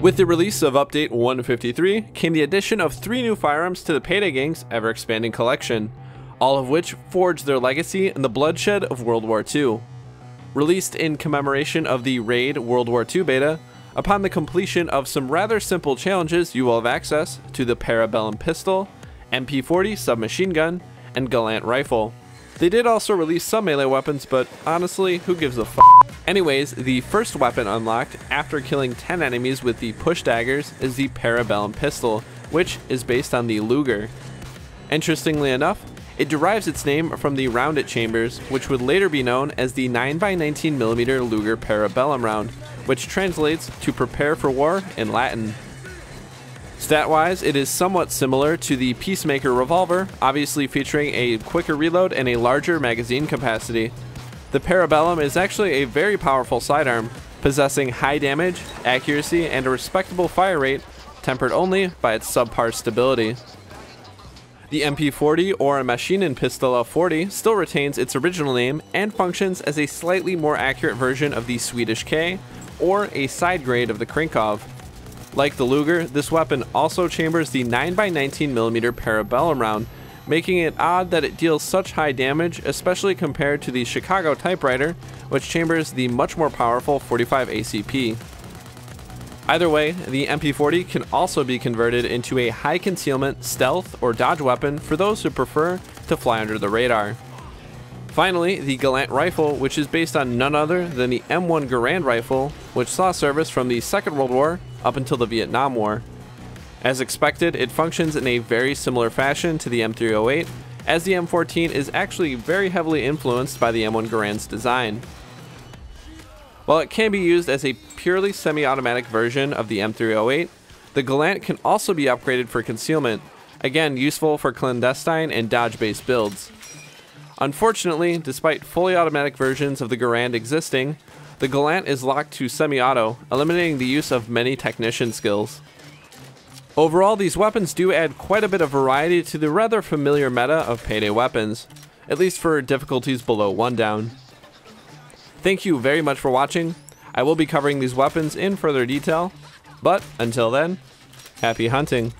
With the release of Update 153 came the addition of 3 new firearms to the Payday gang's ever-expanding collection, all of which forged their legacy in the bloodshed of World War II. Released in commemoration of the Raid World War II beta, upon the completion of some rather simple challenges you will have access to the Parabellum Pistol, MP40 Submachine Gun, and Galant Rifle. They did also release some melee weapons, but honestly, who gives a f***? Anyways, the first weapon unlocked after killing 10 enemies with the push daggers is the Parabellum Pistol, which is based on the Luger. Interestingly enough, it derives its name from the roundet chambers, which would later be known as the 9x19mm Luger Parabellum round, which translates to prepare for war in Latin. Stat-wise, it is somewhat similar to the Peacemaker revolver, obviously featuring a quicker reload and a larger magazine capacity. The Parabellum is actually a very powerful sidearm, possessing high damage, accuracy, and a respectable fire rate, tempered only by its subpar stability. The MP40 or a Maschinen Pistol of 40 still retains its original name and functions as a slightly more accurate version of the Swedish K, or a side grade of the Krinkov. Like the Luger, this weapon also chambers the 9x19mm Parabellum round, making it odd that it deals such high damage, especially compared to the Chicago typewriter, which chambers the much more powerful 45 ACP. Either way, the MP40 can also be converted into a high concealment, stealth, or dodge weapon for those who prefer to fly under the radar. Finally, the Galant Rifle, which is based on none other than the M1 Garand rifle, which saw service from the Second World War up until the Vietnam War. As expected, it functions in a very similar fashion to the M308, as the M14 is actually very heavily influenced by the M1 Garand's design. While it can be used as a purely semi-automatic version of the M308, the Galant can also be upgraded for concealment, again useful for clandestine and dodge-based builds. Unfortunately, despite fully automatic versions of the Garand existing, the Galant is locked to semi-auto, eliminating the use of many technician skills. Overall, these weapons do add quite a bit of variety to the rather familiar meta of Payday weapons, at least for difficulties below 1 down. Thank you very much for watching. I will be covering these weapons in further detail, but until then, happy hunting.